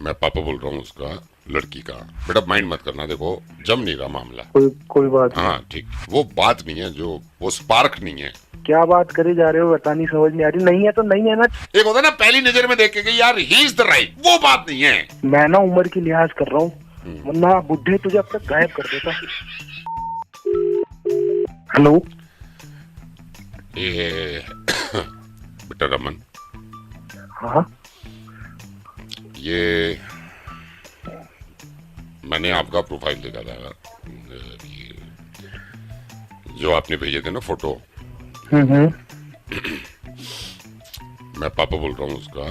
मैं पापा बोल रहा हूँ उसका, लड़की का। बेटा माइंड मत करना, देखो जम नहीं रहा मामला। कोई बात नहीं। हाँ ठीक, वो बात नहीं है, जो वो स्पार्क नहीं है। क्या बात करे जा रहे हो, बता नहीं, समझ नहीं आ रही। नहीं है तो नहीं है ना। एक होता है ना पहली नजर में देख के कि यार ही इज द राइट, वो बात नहीं है। मैं ना उम्र की लिहाज कर रहा हूँ, वरना बुढ़े तुझे अब तक गायब कर देता। हेलो। ये बेटा रमन, हाँ ये मैंने आपका प्रोफाइल देखा था, ये जो आपने भेजे थे ना फोटो। मैं पापा बोल रहा हूँ उसका,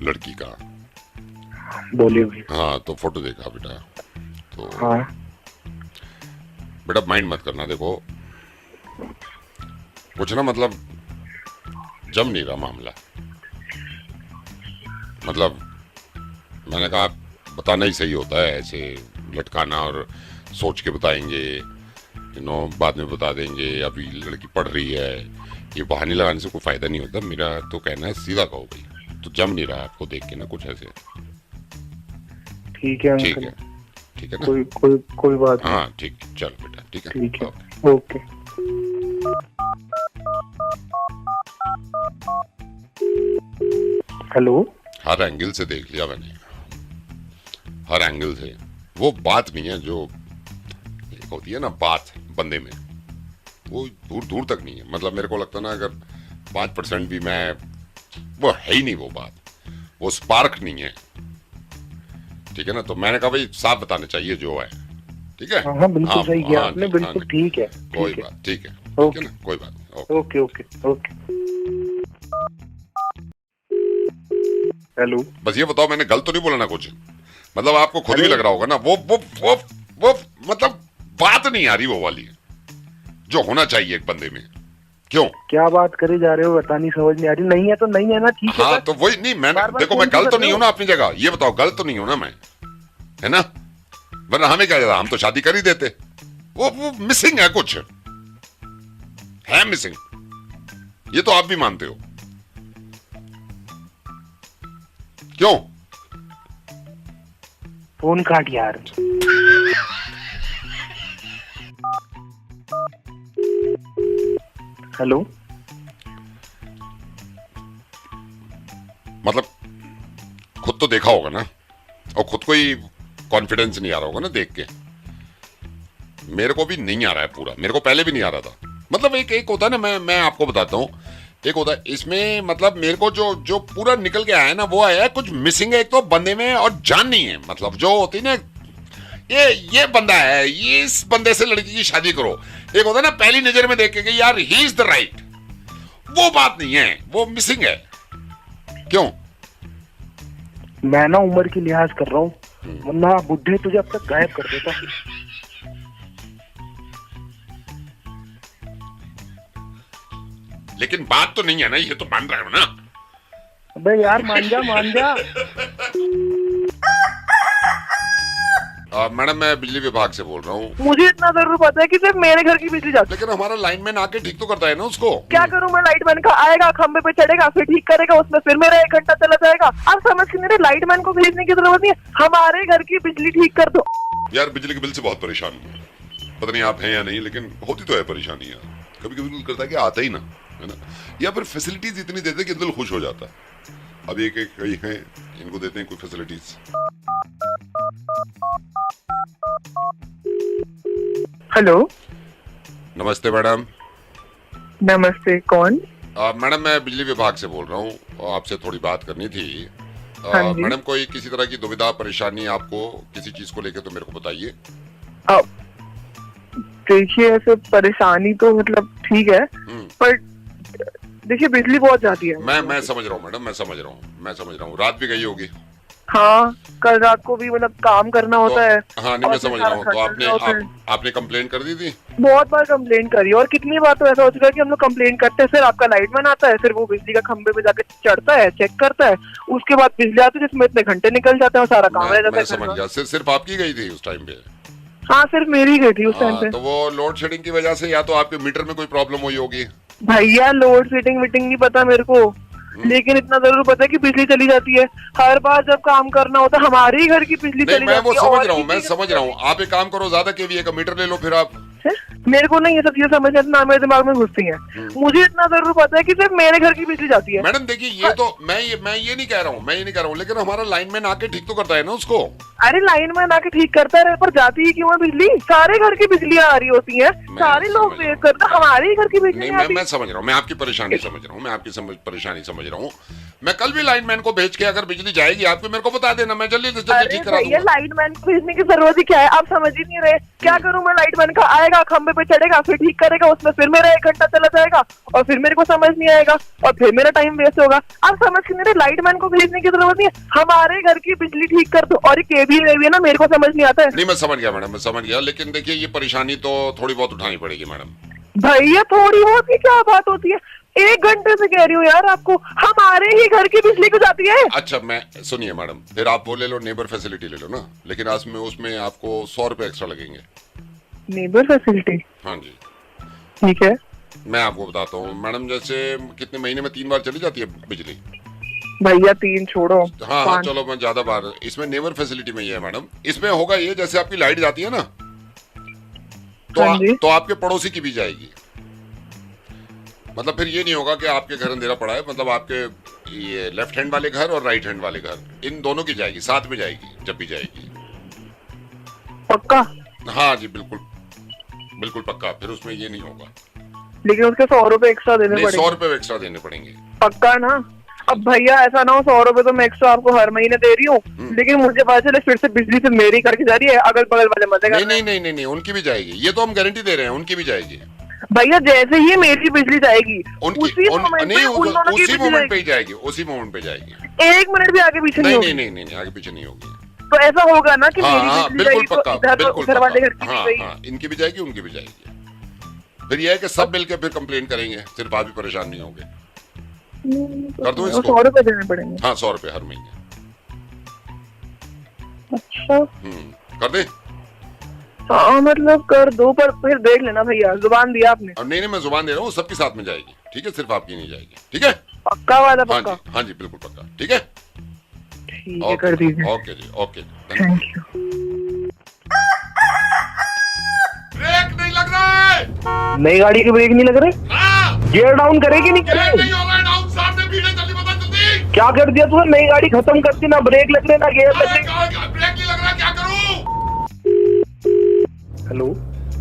लड़की का। बोलिए भाई। हाँ तो फोटो देखा बेटा, तो हाँ बेटा माइंड मत करना, देखो कुछ ना मतलब जम नहीं रहा मामला। मतलब मैंने कहा बताना ही सही होता है, ऐसे लटकाना और सोच के बताएंगे, बाद में बता देंगे अभी लड़की पढ़ रही है, ये बहाने लगाने से कोई फायदा नहीं होता। मेरा तो कहना है सीधा कहो भाई, तो जम नहीं रहा आपको देख के ना कुछ ऐसे। ठीक है ठीक अंकल। है, ठीक है ना। कोई बात नहीं। हाँ ठीक, चल बेटा ठीक है। ठीक है, ओके। ओके। हेलो। हर एंगल से देख लिया मैंने, हर एंगल से। वो बात नहीं है जो एक होती है ना बात बंदे में, वो दूर दूर तक नहीं है। मतलब मेरे को लगता ना अगर 5% भी मैं, वो है ही नहीं वो बात, वो स्पार्क नहीं है। ठीक है ना, तो मैंने कहा भाई साफ बताने चाहिए जो है। ठीक है। हाँ बिल्कुल सही किया आपने, ठीक, बिल्कुल ठीक है। कोई ठीक है, बात, ठीक है, ओके। ना, कोई बात नहीं। Okay okay okay. हेलो। बस ये बताओ मैंने गलत तो नहीं बोला ना कुछ? मतलब आपको खुद भी लग रहा होगा ना वो मतलब बात नहीं आ रही वो वाली जो होना चाहिए एक बंदे में। क्यों? क्या बात करे जा रहे हो, बता नहीं, समझ नहीं आ रही। नहीं है तो नहीं है ना। ठीक है। हाँ तो वही नहीं, मैंने बार-बार देखो फोन मैं क्यों गलत कर तो रहे नहीं हो? हूं ना अपनी जगह, ये बताओ गलत तो नहीं हूं ना मैं, है ना? वरना हमें क्या जाता, हम तो शादी कर ही देते। वो मिसिंग है, कुछ है मिसिंग, ये तो आप भी मानते हो। क्यों? फोन काट यार। हेलो। मतलब खुद तो देखा होगा ना, और खुद को ही कॉन्फिडेंस नहीं आ रहा होगा ना देख के। मेरे को भी नहीं आ रहा है पूरा, मेरे को पहले भी नहीं आ रहा था। मतलब एक होता है ना, मैं आपको बताता हूँ, एक होता है इसमें, मतलब मेरे को जो पूरा निकल के आया है ना, वो आया है कुछ मिसिंग है एक तो बंदे में, और जान नहीं है। मतलब जो होती ना, ये बंदा है, ये इस बंदे से लड़की की शादी करो। एक होता है ना पहली नजर में देख के कि यार ही इज द राइट, वो बात नहीं है, वो मिसिंग है। क्यों? मैं ना उम्र की लिहाज कर रहा हूँ, वरना बुढ़े तुझे अब तक गायब कर देता। लेकिन बात तो नहीं है ना, ये तो मान रहे हो ना? अबे यार मान जा, मान जा। मैडम मैं बिजली विभाग से बोल रहा हूँ। मुझे इतना जरूर पता है कि सिर्फ मेरे घर की बिजली जाती है। लेकिन हमारा लाइनमैन आके ठीक तो करता है ना उसको। क्या करूं मैं? लाइटमैन का आएगा, खंबे पे चढ़ेगा, फिर ठीक करेगा, उसमें फिर मेरा 1 घंटा चला जाएगा। आप समझ के मेरे लाइटमैन को भेजने की जरूरत नहीं है, हमारे घर की बिजली ठीक कर दो। यार बिजली के बिल से बहुत परेशान हूँ, पता नहीं आप हैं या नहीं, लेकिन होती तो है परेशानी यार। कभी कभी दिल करता है कि आता ही ना, है ना? या फिर फैसिलिटीज इतनी देते कि दिल खुश हो जाता है। अब एक कई हैं, इनको देते हैं कोई फैसिलिटीज। हेलो। नमस्ते मैडम। नमस्ते, कौन? मैडम मैं बिजली विभाग से बोल रहा हूँ, और आपसे थोड़ी बात करनी थी। हाँ जी। मैडम कोई किसी तरह की दुविधा परेशानी आपको किसी चीज को लेकर तो मेरे को बताइए। देखिए ऐसे परेशानी तो मतलब ठीक है, पर देखिए बिजली बहुत जाती है। मैं समझ रहा हूँ मैडम, मैं समझ रहा हूँ। रात भी गई होगी। हाँ, कल रात को भी मतलब काम करना होता है। हाँ नहीं मैं समझ रहा हूँ। तो आपने कंप्लेंट कर दी थी? बहुत बार कंप्लेंट करी, और कितनी बार तो ऐसा हो चुका है कि हम लोग कंप्लेंट करते हैं, फिर आपका लाइटमैन आता है, फिर वो बिजली का खंबे पे जाके चढ़ता है, चेक करता है, उसके बाद बिजली आती है जिसमें इतने घंटे निकल जाते हैं और सारा काम रह जाता है। मैं समझ गया, सिर्फ आपकी गई थी उस टाइम पे? हाँ सिर्फ मेरी गई थी उस टाइम पे। तो वो लोड शेडिंग की वजह से, या तो आपके मीटर में कोई प्रॉब्लम हुई होगी। भैया लोड सेटिंग मीटिंग नहीं पता मेरे को, लेकिन इतना जरूर पता है कि बिजली चली जाती है हर बार जब काम करना होता है, हमारे ही घर की बिजली नहीं, चली मैं जाती वो है। समझ और रहा हूँ, मैं किसी समझ की- रहा हूँ। आप एक काम करो, ज्यादा केवीए का मीटर ले लो फिर आप। मेरे को नहीं ये सब चीजें समझ में ना मेरे दिमाग में घुसती हैं। मुझे इतना जरूर पता है कि सिर्फ मेरे घर की बिजली जाती है। मैडम देखिए, ये तो मैं ये नहीं कह रहा हूँ, मैं ये नहीं कह रहा हूँ, लेकिन हमारा लाइनमैन आके ठीक तो करता है ना उसको। अरे लाइन में आके ठीक करता रहे, पर जाती ही क्यों है बिजली? सारे घर की बिजलियां आ रही होती हैं, सारे लोग समझ रहा वेट करते हैं, हमारे ही घर की बिजली नहीं, नहीं आती। मैं समझ रहा हूँ, मैं आपकी परेशानी समझ रहा हूँ, मैं आपकी परेशानी समझ रहा हूँ। मैं कल भी लाइनमैन को भेज के अगर बिजली जाएगी आपको मेरे को बता देना, मैं जल्दी से जल्दी अरे ठीक करा भैया दूंगा। लाइटमैन को भेजने की जरूरत ही क्या है? आप समझ ही नहीं रहे। क्या करूं मैं? लाइटमैन का आएगा, खंबे पे चढ़ेगा, फिर ठीक करेगा, उसमें फिर मेरा 1 घंटा चला जाएगा और फिर मेरे को समझ नहीं आएगा और फिर मेरा टाइम वेस्ट होगा। आप समझ के नहीं रहे, लाइटमैन को भेजने की जरूरत नहीं है, हमारे घर की बिजली ठीक कर दो। और ये केबी ना, मेरे को समझ नहीं आता है। नहीं, मैं समझ गया मैडम, मैं समझ गया, लेकिन देखिए ये परेशानी तो थोड़ी बहुत उठानी पड़ेगी मैडम। भैया थोड़ी बहुत की क्या बात होती है? 1 घंटे से कह रही हूँ यार आपको, हमारे ही घर की बिजली को जाती है। अच्छा, मैं सुनिए मैडम, फिर आप वो ले लो, नेबर फैसिलिटी ले लो ना, लेकिन उसमें आपको 100 रुपए एक्स्ट्रा लगेंगे। Neighbour facility? हाँ जी, ठीक है। मैं आपको बताता हूँ मैडम, जैसे कितने महीने में 3 बार चली जाती है बिजली। भैया 3 छोड़ो, हाँ 5। चलो, मैं ज्यादा बार इसमें नेबर फैसिलिटी में ही है मैडम। इसमें होगा ये, जैसे आपकी लाइट जाती है ना, हाँ जी। तो आपके पड़ोसी की भी जाएगी। मतलब फिर ये नहीं होगा कि आपके घर अंधेरा पड़ा है, मतलब आपके ये लेफ्ट हैंड वाले घर और राइट हैंड वाले घर, इन दोनों की जाएगी, साथ में जाएगी जब भी जाएगी। पक्का? हाँ जी, बिल्कुल बिल्कुल पक्का, फिर उसमें ये नहीं होगा। लेकिन उसके 100 रुपए एक्स्ट्रा देने नहीं, पड़ेंगे। 100 रुपए एक्स्ट्रा देने पड़ेंगे। पक्का ना? अब भैया ऐसा ना हो 100 रुपए तो मैं एक्स्ट्रा आपको हर महीने दे रही हूँ, लेकिन मुझे पता चले फिर से बिजली से मेरी करके जा रही है, अगल बगल वाले मजे कर नहीं रहे हैं। नहीं नहीं नहीं नहीं, उनकी भी जाएगी, ये तो हम गारंटी दे रहे हैं, उनकी भी जाएगी। भैया जैसे ही मेरी बिजली जाएगी उनकी उसी मोमेंट नहीं, पे उन दोनों की उसी बिजली मोमेंट पे जाएगी। ही जाएगी, उसी मोमेंट पे जाएगी। 1 मिनट भी आगे पीछे नहीं नहीं होगी। नहीं नहीं नहीं, आगे पीछे नहीं होगी। तो ऐसा होगा ना कि हाँ मेरी हाँ, बिजली बिल्कुल जाएगी तो पक्का, इधर बिल्कुल उधर वाले घर की पक्का। हाँ भी गई। हाँ, इनकी भी जाएगी, उनकी भी जाएगी। फिर यह है कि सब मिलके फिर कंप्लेन करेंगे, सिर्फ आप ही परेशान नहीं होंगे। कर दूं इसको? 100 रुपए देने पड़ेंगे। हाँ, 100 रुपए हर महीने। अच्छा कर दे। हाँ मतलब कर दो, पर फिर देख लेना भैया, जुबान दिया आपने। और नहीं नहीं, मैं जुबान दे रहा हूँ, सबके साथ में जाएगी, ठीक है, सिर्फ आपकी नहीं जाएगी, ठीक है? पक्का वाला? हाँ पक्का? जी, हाँ जी, बिल्कुल पक्का, ठीक है। ठीक है, कर दीजिए। ओके जी, ओके। Thank you. ब्रेक नहीं लग रहा है। नई गाड़ी के ब्रेक नहीं लग रहे? हाँ, गियर डाउन करेगी नहीं ब्रेक करे? नहीं हो रहा है, डाउन सामने भीड़ है, जल्दी बता जल्दी। क्या कर दिया तूने? नई गाड़ी खत्म करती, ना ब्रेक लग रहे ना गियर लग रहे। ब्रेक नहीं लग रहा, क्या करूं? हेलो?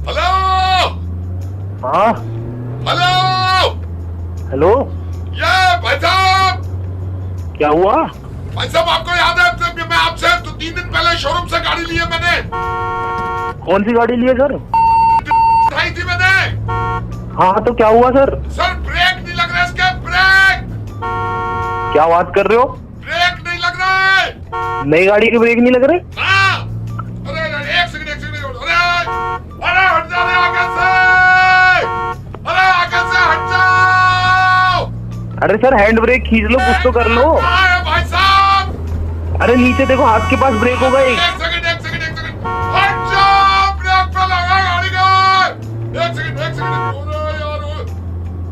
हेलो हाँ हेलो, हेलो, ये भाई साहब, क्या हुआ? भाई साहब आपको याद है मैं आपसे तो 3 दिन पहले शोरूम से गाड़ी ली है मैंने, कौन सी गाड़ी ली है सर? उठाई थी मैंने। हाँ तो क्या हुआ सर? सर ब्रेक नहीं लग रहा है इसके, ब्रेक क्या बात कर रहे हो? ब्रेक नहीं लग रहा है। नई गाड़ी के ब्रेक नहीं लग रहे? हाँ, अरे एक सेकंड, अरे हट जा, अरे आगे से, अरे आगे से हट जाओ। अरे सर हैंड ब्रेक खींच लो, कुछ तो कर लो। कहाँ है भाई साहब? अरे नीचे देखो, हाथ के पास ब्रेक होगा एक। एक सेकंड, हट जाओ, ब्रेक पे लगा गाड़ी का। एक सेकंड, अरे यार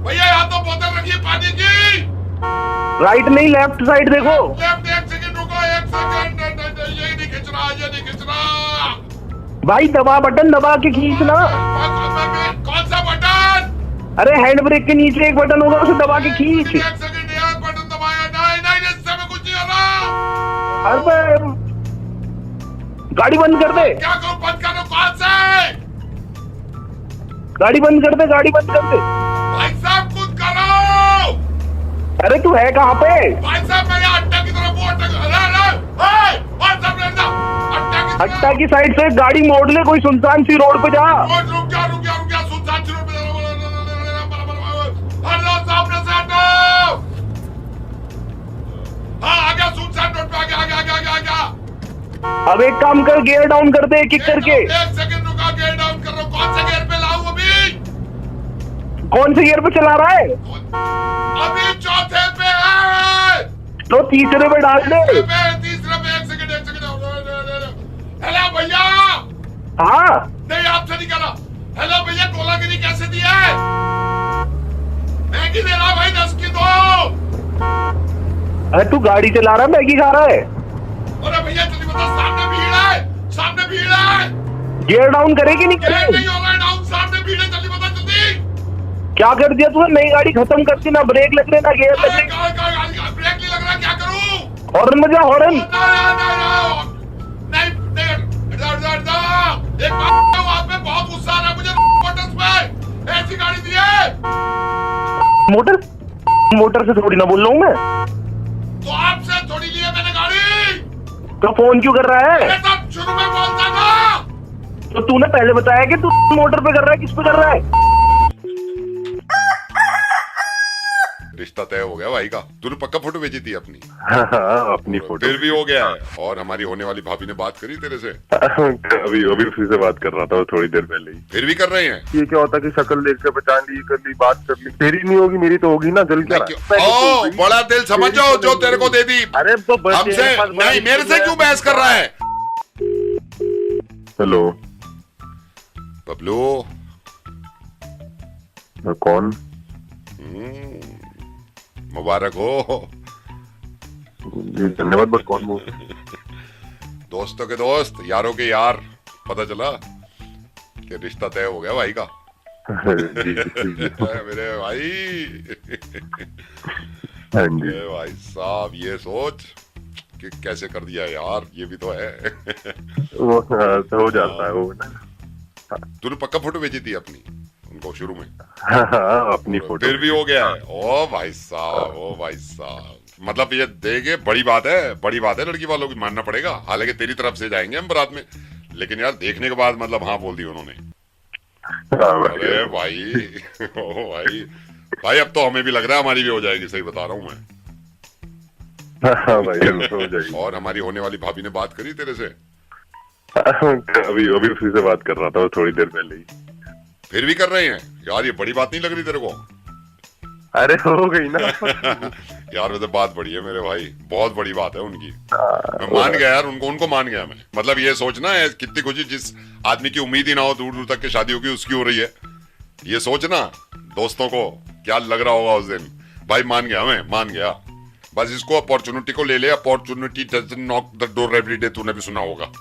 भैया, यहाँ तो बोतल रखी है पानी की। राइट नहीं, लेफ्ट साइड देखो। लेफ्ट, एक सेकंड रुको, एक सेकंड, ये नहीं खींच रहा, ये नहीं खींच रहा। भाई दबा, बटन दबा के खींचना। कौन सा बटन? अरे हैंड ब्रेक के नीचे एक बटन होगा, उसे दबा के खींच। एक सेकंड यार, बटन दबाया, नहीं इससे में कुछ नहीं हो रहा। अरे गाड़ी बंद कर दे, क्या करूं, बंद करो? कौन से? गाड़ी बंद कर दे, गाड़ी बंद कर दे। भाई साहब खुद करो। अरे तू है कहाँ पे? भाई साहब मैं यहाँ अड्डा की तरफ हूँ, अड्डा भाई साहब रहना, अड्डा की तरफ। अट्टा की साइड से गाड़ी मोड़ ले, कोई सुनसान सी रोड पे जा। रुक गया, सुनसान शुरू पे हटो, सामने से हटो। हाँ, आ गया सुनसान रोड पे, आ गया। अब एक काम कर, गियर डाउन कर दे एक एक करके। एक सेकंड रुका, गियर डाउन कर रहा हूँ। कौन से गियर पे लाऊं अभी? कौन से गियर पे चला रहा है? अभी चौथे पे है। तो तीसरे पे डाल दे। तीसरे पे, एक सेकंड। हेलो भैया। हाँ नहीं, आपसे नहीं करा। हेलो भैया, कोलागिरी कैसे दी है? मैं की दे रहा भाई, 10 की दो। अरे तू गाड़ी चला रहा है, मैगी खा रहा है? अरे भैया जल्दी बता, सामने भीड़ है, सामने भीड़ है। गियर डाउन करेगी नहीं ये नहीं करेगी? होगा डाउन, सामने भीड़ है, जल्दी बता जल्दी। क्या कर दिया तूने? नई गाड़ी खत्म करती, ना ब्रेक लग रहे ना गियर लग अरे रहे। ब्रेक नहीं लग रहा, क्या करूं? हॉर्न बजा, हॉर्न। नहीं नहीं, इधर इधर इधर। एक बात आप में बहुत गुस्सा आ रहा है मुझे, मोटर्स पे ऐसी गाड़ी दी है। मोटर से थोड़ी ना बोल रहा हूँ मैं। तो आपसे थोड़ी ली है मैंने गाड़ी। तो फोन क्यों कर रहा है? मैं तो शुरू में बोलता था। तो तूने पहले बताया कि तू मोटर पे कर रहा है, किस पे कर रहा है? रिश्ता तय हो गया भाई का। तूने पक्का फोटो भेजी थी अपनी? हाँ, अपनी फोटो फिर भी हो गया है। और हमारी होने वाली भाभी ने बात करी तेरे से? अभी अभी उसी से बात कर रहा था थोड़ी देर पहले ही। फिर भी कर रहे हैं? ये क्या होता कि शक्ल देख के पहचान ली, कर ली, बात कर ली। तेरी नहीं होगी, मेरी तो होगी ना। जल क्या रहा है? ओ बड़ा दिल समझो जो तेरे को दे दी। अरे तो बस हमसे नहीं, मेरे से क्यों बहस कर रहा है? हेलो, बबलू। कौन? मुबारक हो। जी धन्यवाद, बस कौन बोल? दोस्तों के दोस्त, यारों के यार। पता चला कि रिश्ता तय हो गया भाई का। जी, जी। मेरे भाई। हाँ जी। मेरे भाई साहब, ये सोच कि कैसे कर दिया यार, ये भी तो है। वो तो हो जाता है वो ना। तूने पक्का फोटो भेजी थी अपनी उनको शुरू में? हाँ, अपनी फोटो। फिर भी हो गया है। ओ भाई साहब, ओ भाई साहब, मतलब ये देखे, बड़ी बात है, बड़ी बात है। लड़की वालों की मानना पड़ेगा। हालांकि तेरी तरफ से जाएंगे हम बारात में, लेकिन यार देखने के बाद मतलब हाँ बोल दी उन्होंने। अरे भाई, ओ भाई भाई, अब तो हमें भी लग रहा है हमारी भी हो जाएगी। सही बता रहा हूँ मैं। हाँ भाई, हो जाएगी। और हमारी होने वाली भाभी ने बात करी तेरे से? अभी अभी उसी से बात कर रहा था थोड़ी देर पहले ही। फिर भी कर रहे हैं यार, ये बड़ी बात नहीं लग रही तेरे को? अरे हो गई ना। यार वैसे बात बड़ी है मेरे भाई, बहुत बड़ी बात है उनकी। मैं मान गया यार, उनको मान गया मैं। मतलब ये सोचना है कितनी खुशी, जिस आदमी की उम्मीद ही ना हो दूर दूर तक की शादी होगी, उसकी हो रही है। ये सोचना दोस्तों को क्या लग रहा होगा उस दिन। भाई मान गया, मैं मान गया। बस इसको अपॉर्चुनिटी को ले ले। Opportunity doesn't knock the door every day, तूने भी सुना होगा।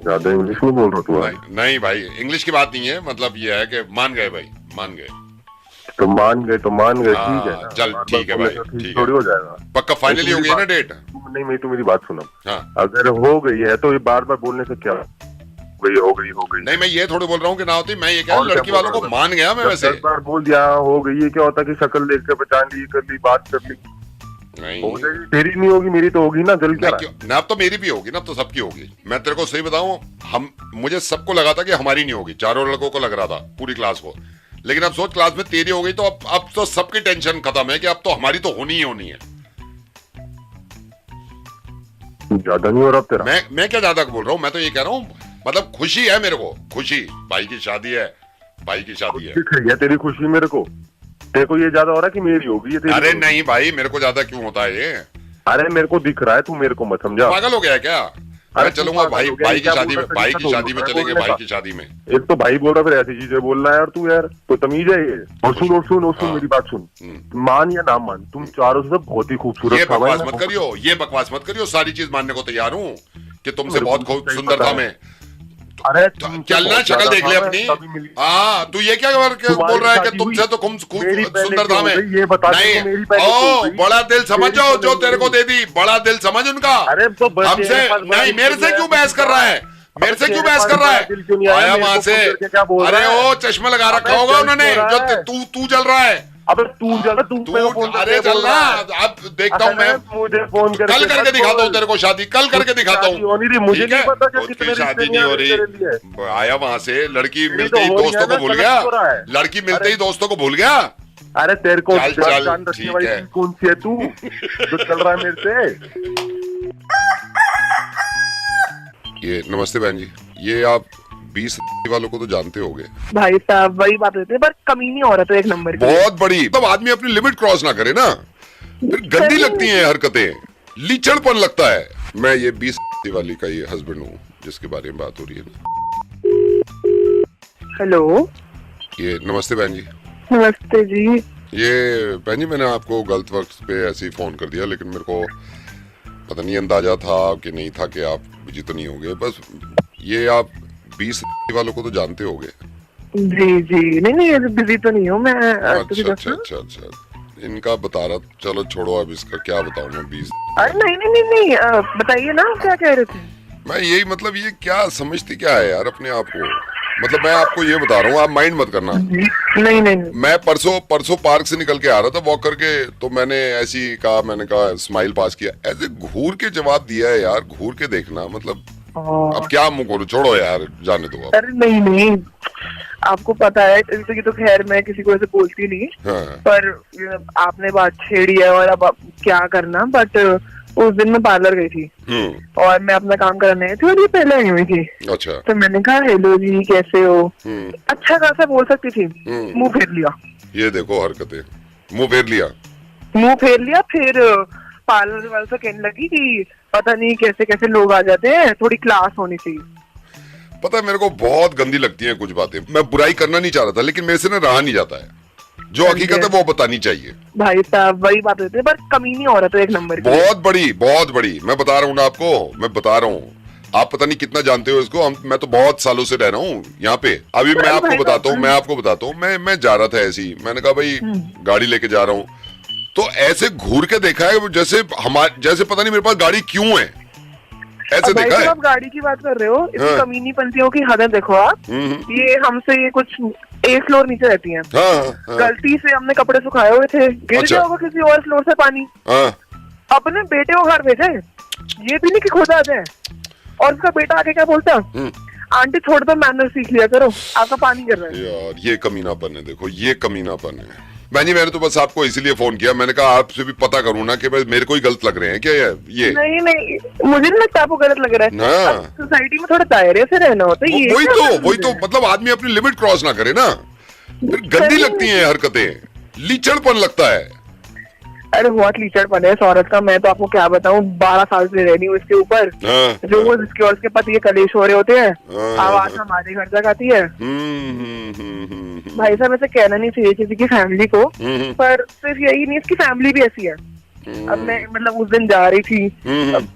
ज्यादा इंग्लिश में बोल रहा तू? नहीं भाई, इंग्लिश की बात नहीं है। मतलब ये है कि मान गए भाई, मान गए। तो मान गए तो मान गए, ठीक है ना? चल ठीक है भाई, ठीक थोड़ी है। हो जाएगा। पक्का फाइनली हो गई है ना डेट? नहीं, मैं तो मेरी बात सुनो। हाँ। अगर हो गई है तो ये बार बार बोलने से क्या हो गई। नहीं, मैं ये थोड़ी बोल रहा हूँ कि ना होती। मैं ये कह रहा हूँ लड़की वालों को मान गया मैं वैसे। 10 बार बोल दिया हो गई, ये क्या होता कि शक्ल देख के पहचान ली, कर ली, बात कर ली। नहीं, हो जाएगी। तेरी नहीं होगी, मेरी तो होगी ना। जल क्या रहा है? ना, अब तो मेरी भी होगी ना, अब तो सबकी होगी। मैं तेरे को सही बताऊं, मुझे सबको लगा था कि हमारी नहीं होगी। चारों लड़कों को लग रहा था, पूरी क्लास को। लेकिन अब सोच, क्लास में तेरी हो गई तो अब तो सबकी टेंशन खत्म है कि अब तो हमारी तो होनी ही होनी है। ज्यादा नहीं हो रहा तेरा? मैं क्या ज्यादा बोल रहा हूँ, मैं तो ये कह रहा हूँ मतलब खुशी है मेरे को, खुशी। भाई की शादी है, भाई की शादी है। दिख रही है तेरी खुशी मेरे को। तेरे को ये ज्यादा हो रहा है कि मेरी होगी ये तेरी? अरे नहीं भाई, मेरे को ज्यादा क्यों होता है ये? अरे मेरे को दिख रहा है, तू मेरे को मत समझा। पागल हो गया है क्या? मैं चलूंगा भाई की शादी में, भाई की शादी में बोल चलेंगे, रहा है? भाई की शादी में। एक तो भाई बोल रहा, फिर ऐसी चीजें बोल रहा है यार तू। यार तो तमीज है ये। और सुन मेरी बात सुन। मान या ना मान, तुम चारों से बहुत ही खूबसूरत। ये बकवास मत करियो, ये बकवास मत करियो। सारी चीज मानने को तैयार हूँ कि तुमसे बहुत सुंदर था मैं। अरे चलना, शक्ल देख ले अपनी। हाँ, तू ये क्या बोल रहा है कि तुमसे तो खूब सुंदर था मैं? ये बता नहीं, ओ बड़ा दिल समझो जो तेरे को दे दी, बड़ा दिल समझ उनका। अरे तो हमसे नहीं, मेरे से क्यों बहस कर रहा है? मेरे से क्यों बहस कर रहा है? आया वहां से। अरे ओ चश्मा लगा रखा होगा उन्होंने, जो तू जल रहा है। अबे तू जल, अरे चल ना, अब देखता हूँ मैं। मुझे फोन कल करके दिखाता हूँ तेरे को शादी, कल करके दिखाता हूँ। मुझे नहीं पता कि उसकी शादी नहीं हो रही। आया वहां से, लड़की मिलते ही दोस्तों को भूल गया। लड़की मिलते ही दोस्तों को भूल गया। अरे तेरे को चल ठीक है। कौन सी है तू जो चल रहा है मेरे से? ये नमस्ते बहन जी, ये आप 20 वालों को तो जानते होंगे। भाई साहब वही बात होती है, पर कमीनी औरत है एक नंबर की। बहुत बड़ी। तब आदमी अपनी लिमिट क्रॉस ना करे ना, फिर गंदी लगती हैं हरकतें, लीचड़पन लगता है। मैं ये 20 वाली का ये हस्बैंड हूँ जिसके बारे में बात हो रही है ना। हेलो, ये नमस्ते बहन जी। नमस्ते जी। ये बहन जी मैंने आपको गलत वक्त पे ऐसे ही फोन कर दिया, लेकिन मेरे को पता नहीं अंदाजा था कि नहीं था कि आप बिजी तो नहीं होगे। बस ये आप 20 वालों को तो जानते होगे। जी जी, नहीं नहीं बिजी तो नहीं हूँ मैं। अच्छा अच्छा अच्छा अच्छा, इनका बता रहा। चलो छोड़ो, अब इसका क्या बताऊं मैं। 20 अरे नहीं नहीं नहीं नहीं, बताइए ना क्या कह रहे थे। मैं यही मतलब ये क्या समझती क्या है यार अपने आप को। मतलब मैं आपको ये बता रहा हूँ, आप माइंड मत करना। नहीं नहीं नहीं। मैं परसों पार्क से निकल के आ रहा था वॉक करके, तो मैंने ऐसी कहा, मैंने कहा स्माइल पास किया, ऐसे घूर के जवाब दिया है यार। घूर के देखना मतलब अब क्या मुंह खोलूं। छोड़ो यार, जाने दो आप। अरे नहीं नहीं, आपको पता है ये तो खैर मैं किसी को ऐसे बोलती नहीं। हाँ। पर आपने बात छेड़ी है और अब क्या करना। बट उस दिन मैं पार्लर गई थी और मैं अपना काम करने आई थी और ये पहले आई हुई थी। अच्छा। तो मैंने कहा हेलो जी कैसे हो, अच्छा खासा बोल सकती थी। मुंह फेर लिया। ये देखो हरकतें, मुंह फेर लिया। मुंह फेर लिया। फिर पार्लर वाले से कहने लगी कि पता नहीं कैसे कैसे लोग आ जाते हैं, थोड़ी क्लास होनी चाहिए। पता है मेरे को बहुत गंदी लगती हैं कुछ बातें। मैं बुराई करना नहीं चाह रहा था, लेकिन मेरे से ना रहा नहीं जाता है। जो हकीकत है वो बतानी चाहिए। भाई साहब वही बात होती है, पर कमीनी औरत है एक नंबर की। बहुत बड़ी। मैं बता रहा हूँ ना आपको, मैं बता रहा हूँ। आप पता नहीं कितना जानते हो इसको। मैं तो बहुत सालों से रह रहा हूँ यहाँ पे। अभी मैं आपको बताता हूँ, मैं जा रहा था ऐसे ही। मैंने कहा भाई गाड़ी लेके जा रहा हूँ, तो ऐसे घूर के देखा है जैसे पता नहीं मेरे पास गाड़ी क्यों है, ऐसे देखा है। आप गाड़ी की बात कर रहे हो, इतनी हाँ। कमीनी पंथियों की हद देखो आप। ये हमसे ये कुछ 1 फ्लोर नीचे रहती हैं। हाँ। गलती से हमने कपड़े सुखाए हुए थे, गिर अच्छा। गया होगा किसी और फ्लोर से पानी। हाँ। अपने बेटे को घर भेजे, ये भी नहीं कि खुद आ जाए। और उसका बेटा आके क्या बोलता, आंटी थोड़ा तो मैनर सीख लिया करो, आपका पानी गिर रहा है। यार ये कमीनापन है, देखो ये कमीनापन है। बहन जी मैंने तो बस आपको इसीलिए फोन किया, मैंने कहा आपसे भी पता करूं ना कि भाई मेरे को ही गलत लग रहे हैं क्या ये। नहीं नहीं, मुझे नहीं लगता आपको गलत लग रहा है। हाँ। सोसाइटी में थोड़ा दायरे से रहना होता है। वही तो मतलब आदमी अपनी लिमिट क्रॉस ना करे ना, फिर गंदी लगती हैं हरकतें, लीचड़पन लगता है। अरे बहुत लीचड़पन है इस औरत का। मैं तो आपको क्या बताऊं, 12 साल से रह रही हूँ इसके ऊपर। जो वो इसके और उसके पति के कलेश हो रहे होते हैं, आवाज हमारे घर तक आती है। भाई साहब ऐसे कहना नहीं चाहिए किसी की फैमिली को, पर सिर्फ यही नहीं, इसकी फैमिली भी ऐसी है। अब मैं मतलब उस दिन जा रही थी, अब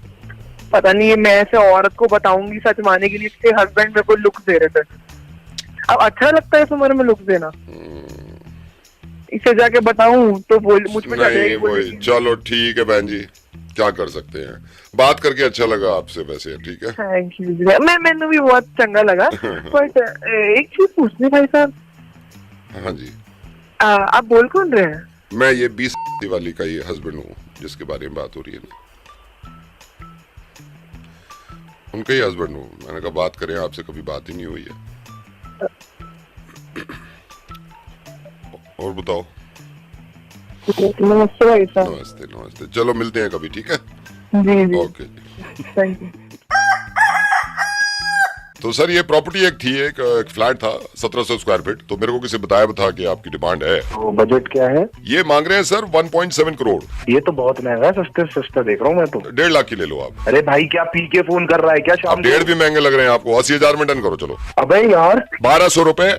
पता नहीं मैं ऐसे औरत को बताऊंगी सच माने के लिए, इसके हस्बैंड मेरे को लुक दे रहे थे। अब अच्छा लगता है इस उम्र में लुक देना? इसे जाके बताऊं तो मुझ पे नहीं, चलो ठीक है बहन जी, क्या कर सकते हैं। बात करके अच्छा लगा आपसे वैसे, ठीक है। Thank you. मैंने भी बहुत चंगा लगा। बट एक चीज पूछनी भाई साहब। हाँ जी। आप बोल कौन रहे हैं? मैं ये 20 वाली का ही हस्बैंड हूँ जिसके बारे में बात हो रही है ना, उनका ही हस्बैंड हूँ। मैंने कहा बात करें आपसे, कभी बात ही नहीं हुई है। और बताओ। नमस्ते भाई साहब। नमस्ते। चलो मिलते हैं कभी, ठीक है। जी जी, ओके। Thank you. तो सर ये प्रॉपर्टी एक थी, एक फ्लैट था 1700 स्क्वायर फीट। तो मेरे को किसी बताया कि आपकी डिमांड है। तो बजट क्या है? ये मांग रहे हैं सर 1.7 करोड़। ये तो बहुत महंगा है, सस्ते से सस्ता देख रहा हूँ मैं तो। 1.5 लाख की ले लो आप। अरे भाई क्या पी के फोन कर रहा है क्या शाम अब 1.5 भी महंगे लग रहे हैं आपको। 80,000 में डन करो चलो। अबे यार 1200 रुपए।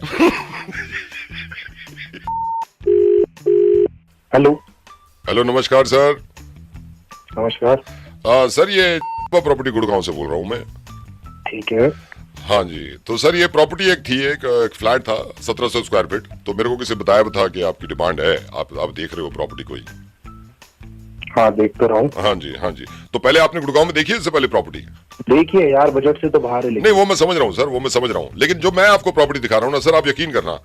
हेलो नमस्कार सर। नमस्कार सर ये प्रॉपर्टी गुड़गांव से बोल रहा हूँ मैं। ठीक है। हाँ जी। तो सर ये प्रॉपर्टी एक थी, एक फ्लैट था 1700 स्क्वायर फीट। तो मेरे को किसी बताया कि आपकी डिमांड है, आप देख रहे हो प्रॉपर्टी कोई? हाँ देख तो रहा हूँ। हाँ जी। तो पहले आपने गुड़गांव में देखी है इससे पहले प्रॉपर्टी? देखिए यार बजट से तो बाहर है। नहीं वो मैं समझ रहा हूँ सर, वो मैं समझ रहा हूँ, लेकिन जो मैं आपको प्रॉपर्टी दिखा रहा हूँ ना सर, आप यकीन करना,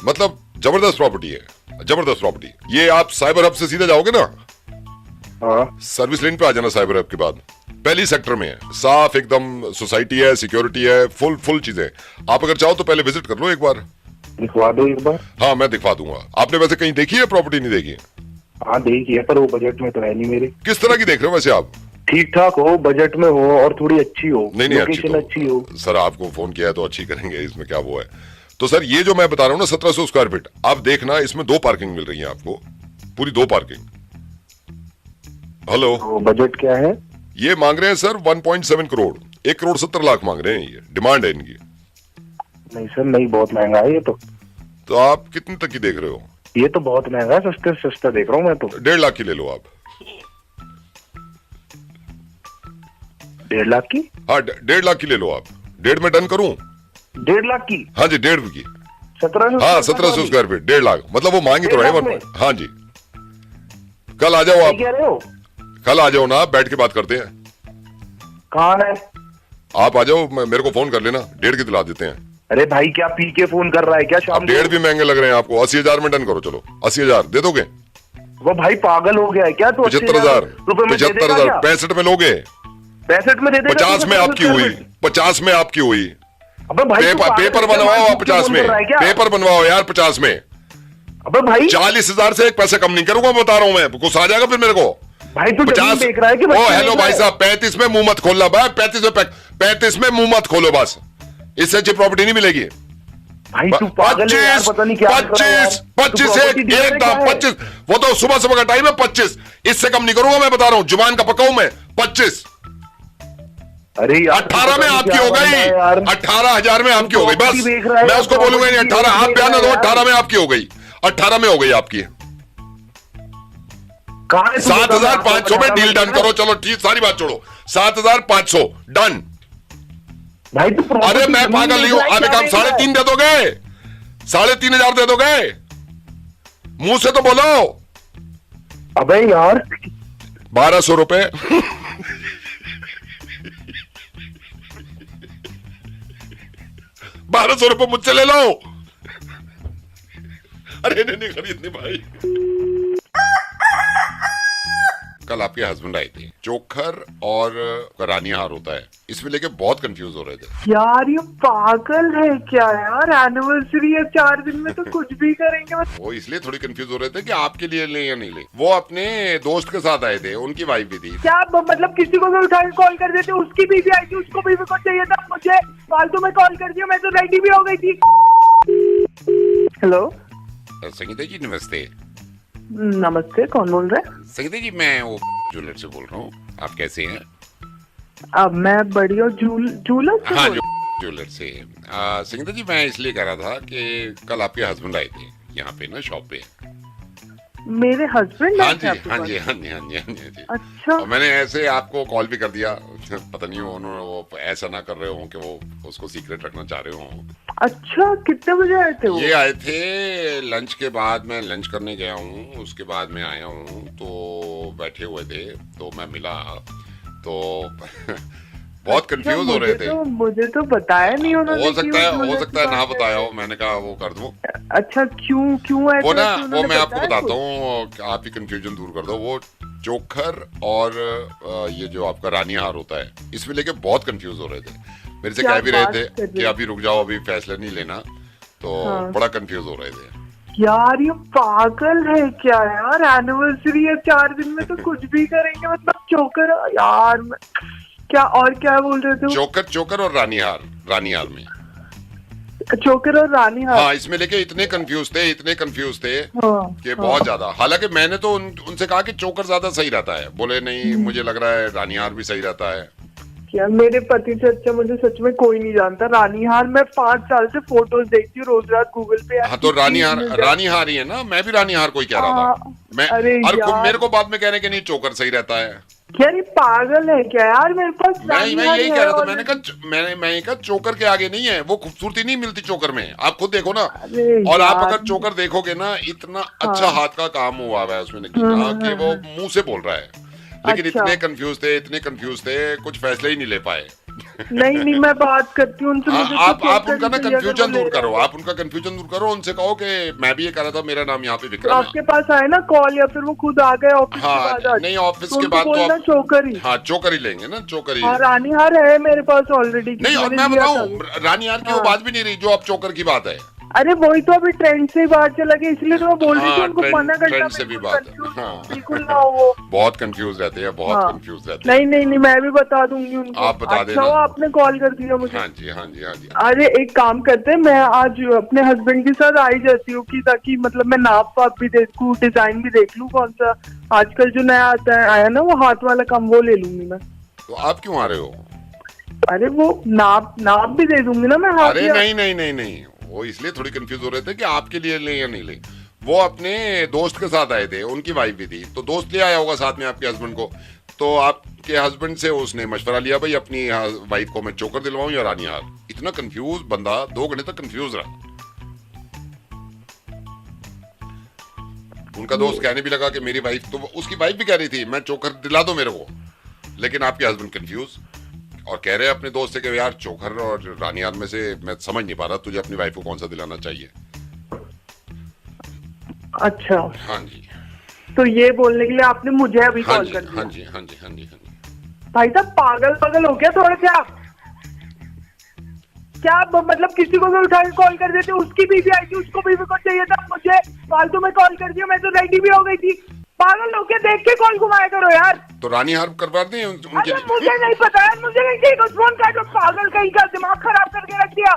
मतलब जबरदस्त प्रॉपर्टी है, जबरदस्त प्रॉपर्टी। ये आप साइबर हब से सीधे जाओगे ना, हाँ सर्विस लेन पे आ जाना साइबर हब के बाद, पहली सेक्टर में है, साफ एकदम सोसाइटी है, सिक्योरिटी है, फुल चीजें। आप अगर चाहो तो पहले विजिट कर लो एक बार। दिखवा दो एक बार। हाँ मैं दिखवा दूंगा। आपने वैसे कहीं देखी है प्रॉपर्टी? नहीं देखी? हाँ देखिए, पर वो बजट में तो है नहीं मेरे। किस तरह की देख रहे हो वैसे आप? ठीक ठाक हो, बजट में हो और थोड़ी अच्छी हो। नहीं लोकेशन अच्छी हो। सर आपको फोन किया है तो अच्छी करेंगे, इसमें क्या वो है। तो सर ये जो मैं बता रहा हूँ ना 1700 स्क्वायर फीट, आप देखना इसमें 2 पार्किंग मिल रही है आपको, पूरी 2 पार्किंग। हेलो। तो बजट क्या है? ये मांग रहे हैं सर 1.7 करोड़, 1 करोड़ 70 लाख मांग रहे हैं, ये डिमांड है इनकी। नहीं सर नहीं, बहुत महंगा है ये तो। तो आप कितने तक की देख रहे हो? ये तो बहुत महंगा है, सस्ते से सस्ता देख रहा हूँ मैं तो। 1.5 लाख की ले लो आप। 1.5 लाख की? हाँ 1.5 लाख की ले लो आप। 1.5 में डन करूं? 1.5 लाख की? हाँ जी 1.5 की। 1700? हाँ 1700 स्क्वायर फीट 1.5 लाख, मतलब वो मांगी तो 1.5 रहे लाख में? हाँ जी। कल आ जाओ क्या आप, कह रहे हो? कल आ जाओ ना, आप बैठ के बात करते हैं। कहाँ है? आप आ जाओ, मेरे को फोन कर लेना, 1.5 की दिला देते हैं। अरे भाई क्या पी के फोन कर रहा है क्या शाम अब 1.5 भी महंगे लग रहे हैं आपको। 80,000 में डन करो, चलो 80,000 दे दोगे? वो भाई पागल हो गया है क्या तू? 75,000 रुपए में दे देगा क्या? 65 में लोगे? 65 में दे देगा? 50 में आपकी हुई, 50 में आपकी हुई। अबे भाई तू पागल पेपर है क्या? बनवाओ भाई आप 50 फोन में, कर रहा है क्या? पेपर बनवाओ यार 50 में। अबे भाई 40,000 से एक पैसे कम नहीं करूंगा, बता रहा हूं मैं, गुस्सा आ जाएगा फिर मेरे को। भाई तू 50 जमीन देख रहा है कि ओ बच्चे हेलो देख भाई रहा है? साहब 35 में मुंह मत खोलना भाई, 35 में मुंह मत खोलो बस, इससे अच्छी प्रॉपर्टी नहीं मिलेगी। भाई तू पागल है यार, पता नहीं क्या कर रहा है यार। 25 तू property dealer एक क्या दाम है? 25, वो तो सुबह सुबह का टाइम है 25, इससे कम नहीं करूंगा मैं, बता रहा हूं, जुबान का पक्का हूं मैं। 25, अरे यार 18 में पता नहीं आपकी क्या हो बन रहा है गई, यार। 18,000 में आपकी हो गई बस। property देख रहा है मैं यार, उसको बोलूंगा नहीं, property 18 आप देख बयान रहा दो, है 18 यार। में आपकी हो गई, 18 में हो गई आपकी। कहाँ है तू? 7,500 में डील डन करो, चलो ठीक, सारी बात छोड़ो, 7,500 डन। भाई तू property अरे मैं जमीन पागल नहीं देख हूं, रहा है, आप एक क्या काम देख रहा है? 3.5 दे दोगे, 3,500 दे दोगे, मुंह से तो बोलो। अबे यार 1,200 रुपए 1,200 रुपए मुझसे ले लो। अरे नहीं खरीदनी भाई। कल आपके हस्बैंड आए थे, चोखर और रानी हार होता है, इसमें लेके बहुत कंफ्यूज हो रहे थे। यार ये पागल है क्या यार? एनिवर्सरी है 4 दिन में तो कुछ भी करेंगे बस। वो इसलिए थोड़ी कंफ्यूज हो रहे थे कि आपके लिए ले या नहीं ले। वो अपने दोस्त के साथ आए थे, उनकी वाइफ भी थी। क्या मतलब किसी को भी उठा के कॉल कर देते? उसकी बीवी आई थी, उसको भी कुछ चाहिए था, मुझे फालतू में कॉल कर दिया, मैं तो रेडी भी हो गई थी। हेलो संगीता जी नमस्ते। नमस्ते, कौन बोल रहा है? संगीता जी मैं वो ज्वेलर से बोल रहा हूँ, आप कैसे हैं? अब मैं बढ़िया जूलर से हाँ बोल- ज्वेलर से। संगीता जी मैं इसलिए कह रहा था कि कल आपके हस्बैंड आए थे यहाँ पे ना शॉप पे। मेरे हस्बैंड हाँ जी हाँ जी हाँ जी हाँ जी हाँ जी हाँ जी। अच्छा और मैंने ऐसे आपको कॉल भी कर दिया, पता नहीं उन्होंने वो ऐसा ना कर रहे हो कि वो उसको सीक्रेट रखना चाह रहे हो। अच्छा, कितने बजे आए थे वो? ये आए थे लंच के बाद, मैं लंच करने गया हूँ, उसके बाद में आया हूँ, तो बैठे हुए थे तो मैं मिला तो बहुत कंफ्यूज हो रहे थे। मुझे तो बताया नहीं उन्होंने। हो सकता है ना बताया हो, मैंने कहा वो कर दूं। अच्छा क्यों आए वो थे? ना वैसे वो उन्होंने मैं आपको बताया बताता हूँ, आप ही कंफ्यूजन दूर कर दो। वो चोखर और ये जो आपका रानी हार होता है, इसमें लेके बहुत कंफ्यूज हो रहे थे। मेरे से क्या कह भी रहे बात थे कर रहे कि हो? अभी रुक जाओ, अभी फैसला नहीं लेना, तो हाँ। बड़ा कंफ्यूज हो रहे थे। यार ये पागल है क्या यार? एनिवर्सरी है 4 दिन में तो कुछ भी करेंगे, मतलब चोकर यार क्या और क्या बोल रहे थे? चोकर और रानी हार में चोकर और रानी हार। हाँ, इसमें लेके इतने कंफ्यूज थे हाँ, कि बहुत ज्यादा। हालांकि मैंने तो उनसे कहा कि चोकर ज्यादा सही रहता है, बोले नहीं मुझे लग रहा है रानी हार भी सही रहता है। यार मेरे पति से अच्छा मुझे सच में कोई नहीं जानता। रानी हार मैं 5 साल से फोटोज देखती हूँ रोज रात गूगल पे। हाँ तो रानी हार ही है ना, मैं भी रानी हार को ही कह रहा था। हाँ, मैं अरे और यार। मेरे को बाद में कह रहे कि नहीं चोकर सही रहता है। यार ये पागल है क्या यार? मेरे पास मैं रानी हार यही है कह रहा था, और- मैंने कहा चोकर के आगे नहीं है, वो खूबसूरती नहीं मिलती चोकर में, आप खुद देखो ना। अरे और आप यार। अगर चोकर देखोगे ना, इतना अच्छा हाथ का काम हुआ है उसमें कि वो मुंह से बोल रहा है, लेकिन अच्छा। इतने कंफ्यूज थे कुछ फैसले ही नहीं ले पाए। नहीं मैं बात करती हूँ उनसे। मुझे आप तो उनका चोकर ना ही चाहिए, कंफ्यूजन अगर वो दूर ले करो, रहे हैं। आप उनका कंफ्यूजन दूर करो, उनसे कहो कि मैं भी ये कह रहा था, मेरा नाम यहाँ पे तो विक्रम आपके है। पास आए ना कॉल, या फिर वो खुद आ गए ऑफिस के बाद हाँ आज? नहीं, ऑफिस तो के उनको बाद तो बोलना आप चोकर ही। हाँ चोकर ही लेंगे ना, चोकर ही। हाँ रानी हार है मेरे पास ऑलरेडी। नहीं, और मैं बताऊं, रानी हार की वो बात भी नहीं रही जो आप चोकर की बात है। अरे वही तो अभी ट्रेंड से ही बात चला गया, इसलिए तो मैं बोल रही थी हाँ, उनको मना करना। ट्रेंड से भी बिल्कुल बात है। confuse हाँ। बिल्कुल ना हो वो। बहुत कंफ्यूज रहते हैं, बहुत हाँ। कंफ्यूज रहते हैं। नहीं मैं भी बता दूंगी उनको। आप बता अच्छा देना। हुआ आपने कॉल कर दिया मुझे। हाँ जी हाँ जी हाँ जी। अरे एक काम करते हैं, मैं आज अपने हस्बैंड के साथ आई जाती हूँ कि ताकि मतलब मैं नाप वाप भी देखूँ, डिजाइन भी देख लूँ कौन सा आजकल जो नया आता है आया ना वो हाथ वाला काम, वो ले लूंगी मैं। तो आप क्यों आ रहे हो? अरे वो नाप भी दे दूंगी ना मैं हाथ अरे या- नहीं, वो इसलिए थोड़ी कंफ्यूज हो रहे थे कि आपके लिए ले या नहीं ले। वो अपने दोस्त के साथ आए थे, उनकी वाइफ भी थी, तो दोस्त ले आया होगा साथ में आपके हस्बैंड को, तो आपके हस्बैंड से उसने मशवरा लिया भाई अपनी वाइफ को मैं चोकर दिलवाऊं या रानी हार। इतना कंफ्यूज बंदा 2 घंटे तक कंफ्यूज रहा। उनका दोस्त कहने भी लगा कि मेरी वाइफ, तो उसकी वाइफ भी कह रही थी मैं चोकर दिला दो मेरे को, लेकिन आपके हस्बैंड कंफ्यूज और कह रहे हैं अपने दोस्त से कि यार चोकर और रानी हार में से मैं समझ नहीं पा रहा तुझे अपनी वाइफ को कौन सा दिलाना चाहिए। अच्छा, हाँ जी, तो ये बोलने के लिए आपने मुझे अभी हाँ कॉल जी, कर दिया? हाँ जी, हाँ जी, हाँ जी, हाँ जी। भाई साहब पागल हो गया थोड़े से आप। क्या मतलब किसी को भी उठा के कॉल कर देते, उसकी बीवी आई थी, उसको बीवी को चाहिए था, मुझे फालतू में कॉल कर दिया, मैं तो रेडी भी हो गई थी। पागल हो के देख के कॉल घुमाया करो यार। तो रानी हार करवा दें उनके अरे मुझे नहीं पता है, मुझे नहीं चाहिए कुछ फोन का, जो पागल कहीं का दिमाग खराब करके रख दिया।